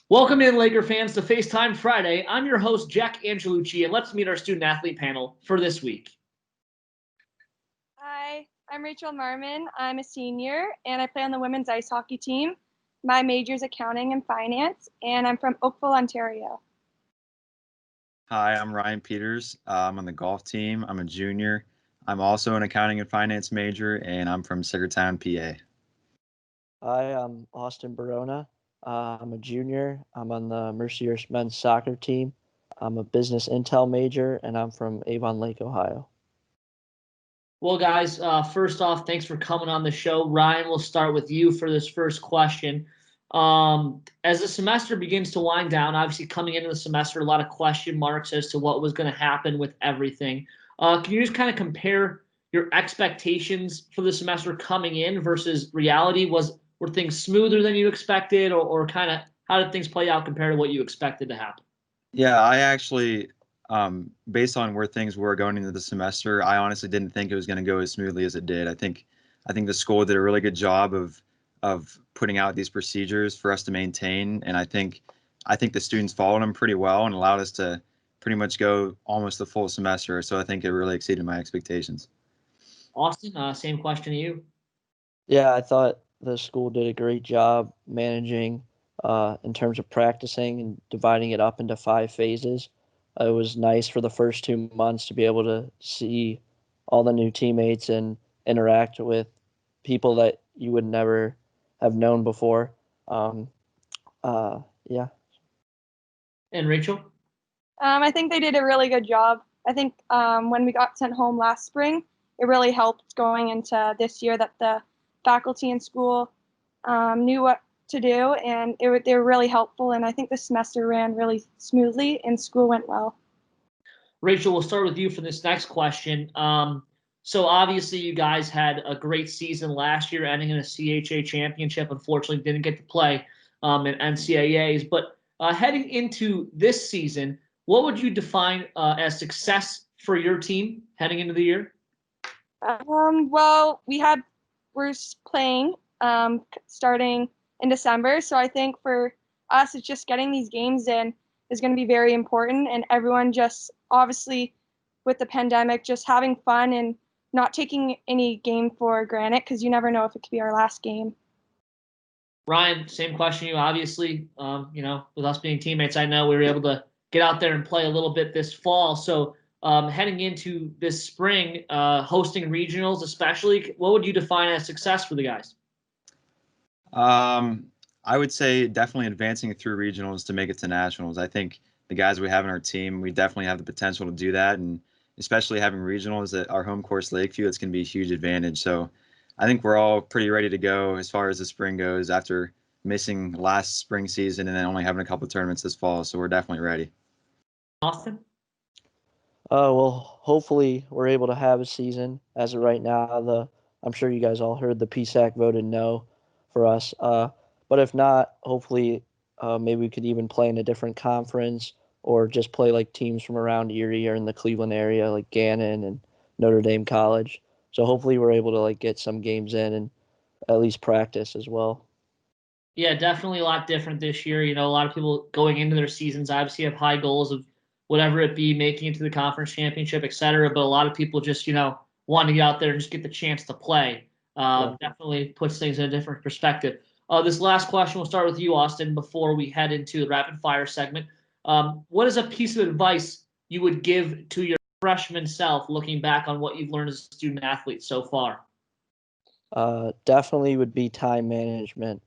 Welcome in, Laker fans, to Facetime Friday. I'm your host, Jack Angelucci, and let's meet our student-athlete panel for this week. Hi, I'm Rachel Marmen. I'm a senior, and I play on the women's ice hockey team. My major is accounting and finance, and I'm from Oakville, Ontario. Hi, I'm Ryan Peters. I'm on the golf team. I'm a junior. I'm also an accounting and finance major, and I'm from Sickertown, PA. Hi, I'm Austin Baraona. I'm a junior. I'm on the Mercier men's soccer team. I'm a business intel major, and I'm from Avon Lake, Ohio. Well, guys, first off, thanks for coming on the show. Ryan, we'll start with you for this first question. As the semester begins to wind down, obviously coming into the semester, a lot of question marks as to what was going to happen with everything. Can you just kind of compare your expectations for the semester coming in versus reality? Were things smoother than you expected, or kind of how did things play out compared to what you expected to happen? Yeah, I actually, based on where things were going into the semester, I honestly didn't think it was going to go as smoothly as it did. I think the school did a really good job of putting out these procedures for us to maintain, and I think the students followed them pretty well and allowed us to pretty much go almost the full semester. So I think it really exceeded my expectations. Austin, same question to you. Yeah, I thought the school did a great job managing in terms of practicing and dividing it up into 5 phases. It was nice for the first 2 months to be able to see all the new teammates and interact with people that you would never have known before. Um, yeah. And Rachel? I think they did a really good job. I think when we got sent home last spring, it really helped going into this year that the faculty in school knew what to do, and they were really helpful. And I think the semester ran really smoothly, and school went well. Rachel, we'll start with you for this next question. So obviously you guys had a great season last year, ending in a CHA championship. Unfortunately, didn't get to play in NCAAs. But heading into this season, what would you define as success for your team heading into the year? Well, we're playing starting in December, so I think for us, it's just getting these games in is going to be very important, and everyone just obviously with the pandemic, just having fun and not taking any game for granted because you never know if it could be our last game. Ryan, same question to you. Obviously, with us being teammates, I know we were able to get out there and play a little bit this fall. So heading into this spring, hosting regionals especially, what would you define as success for the guys? I would say definitely advancing through regionals to make it to nationals. I think the guys we have in our team, we definitely have the potential to do that, and especially having regionals at our home course, Lakeview, it's going to be a huge advantage. So I think we're all pretty ready to go as far as the spring goes after missing last spring season and then only having a couple of tournaments this fall. So we're definitely ready. Austin? Well, hopefully we're able to have a season. As of right now, I'm sure you guys all heard the PSAC voted no for us. But if not, hopefully maybe we could even play in a different conference or just play like teams from around Erie or in the Cleveland area, like Gannon and Notre Dame College. So hopefully we're able to like get some games in and at least practice as well. Yeah, definitely a lot different this year. A lot of people going into their seasons obviously have high goals of whatever it be, making it to the conference championship, et cetera. But a lot of people just, want to get out there and just get the chance to play. Definitely puts things in a different perspective. This last question, we'll start with you, Austin, before we head into the rapid fire segment. What is a piece of advice you would give to your freshman self looking back on what you've learned as a student athlete so far? Definitely would be time management.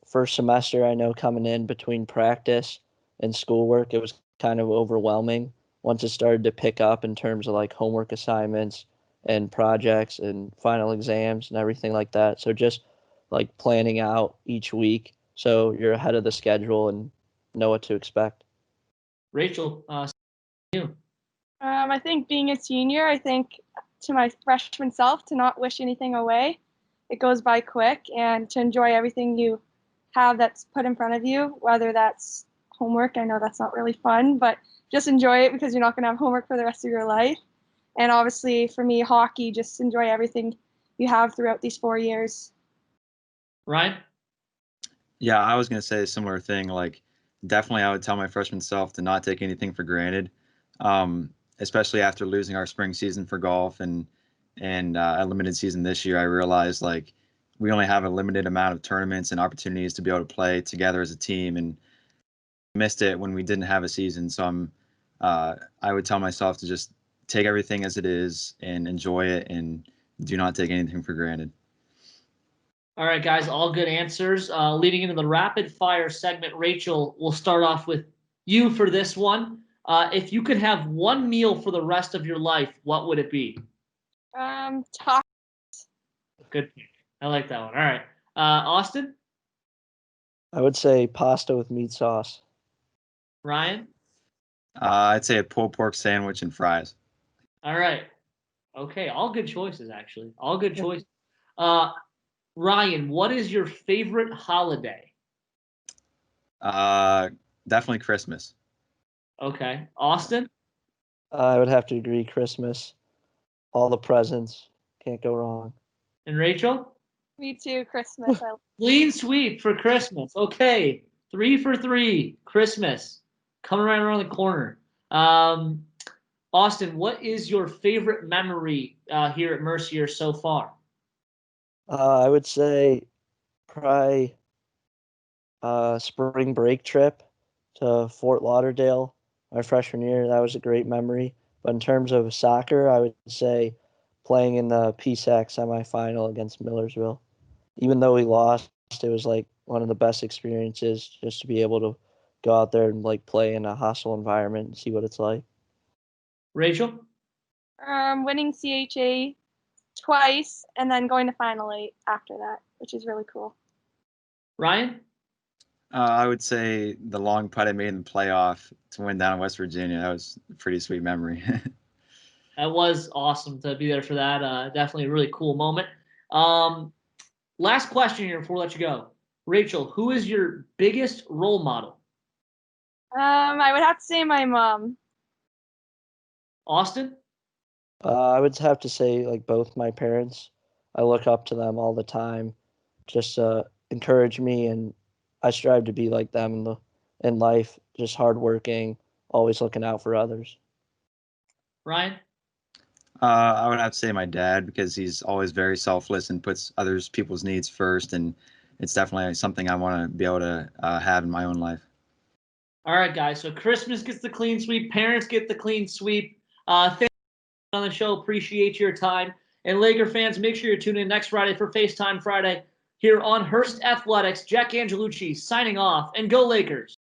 First semester, I know coming in between practice and schoolwork, it was kind of overwhelming once it started to pick up in terms of like homework assignments and projects and final exams and everything like that. So just like planning out each week so you're ahead of the schedule and know what to expect. Rachel, you. I think being a senior, I think to my freshman self to not wish anything away. It goes by quick, and to enjoy everything you have that's put in front of you, whether that's homework. I know that's not really fun, but just enjoy it because you're not going to have homework for the rest of your life. And obviously, for me, hockey, just enjoy everything you have throughout these 4 years. Ryan? Yeah, I was gonna say a similar thing. Like, definitely, I would tell my freshman self to not take anything for granted, especially after losing our spring season for golf and a limited season this year. I realized like we only have a limited amount of tournaments and opportunities to be able to play together as a team, and missed it when we didn't have a season. So I would tell myself to just take everything as it is and enjoy it, and do not take anything for granted. All right, guys, all good answers. Leading into the rapid fire segment, Rachel, we'll start off with you for this one. If you could have one meal for the rest of your life, what would it be? Talk. Good. I like that one. All right. Austin? I would say pasta with meat sauce. Ryan? I'd say a pulled pork sandwich and fries. All right. Okay, all good choices, actually. All good choices. Ryan, what is your favorite holiday? Uh, Definitely Christmas. Okay. Austin? I would have to agree. Christmas, all the presents, can't go wrong. And Rachel? Me too. Christmas. Clean sweep for Christmas. Okay. 3 for 3. Christmas. Coming right around the corner. Austin, what is your favorite memory here at Mercier so far? I would say probably spring break trip to Fort Lauderdale my freshman year. That was a great memory. But in terms of soccer, I would say playing in the PSAC semifinal against Millersville. Even though we lost, it was like one of the best experiences just to be able to go out there and like play in a hostile environment and see what it's like. Rachel? Winning CHA twice and then going to Final Eight after that, which is really cool. Ryan? I would say the long putt I made in the playoff to win down in West Virginia. That was a pretty sweet memory. That was awesome to be there for that. Definitely a really cool moment. Last question here before we let you go. Rachel, who is your biggest role model? I would have to say my mom. Austin? I would have to say like both my parents. I look up to them all the time, just encourage me, and I strive to be like them in life. Just hardworking, always looking out for others. Ryan? I would have to say my dad, because he's always very selfless and puts others people's needs first, and it's definitely something I want to be able to have in my own life. All right, guys. So Christmas gets the clean sweep. Parents get the clean sweep. Thank you for on the show. Appreciate your time. And Laker fans, make sure you're tuning in next Friday for FaceTime Friday here on Hearst Athletics. Jack Angelucci signing off. And go Lakers.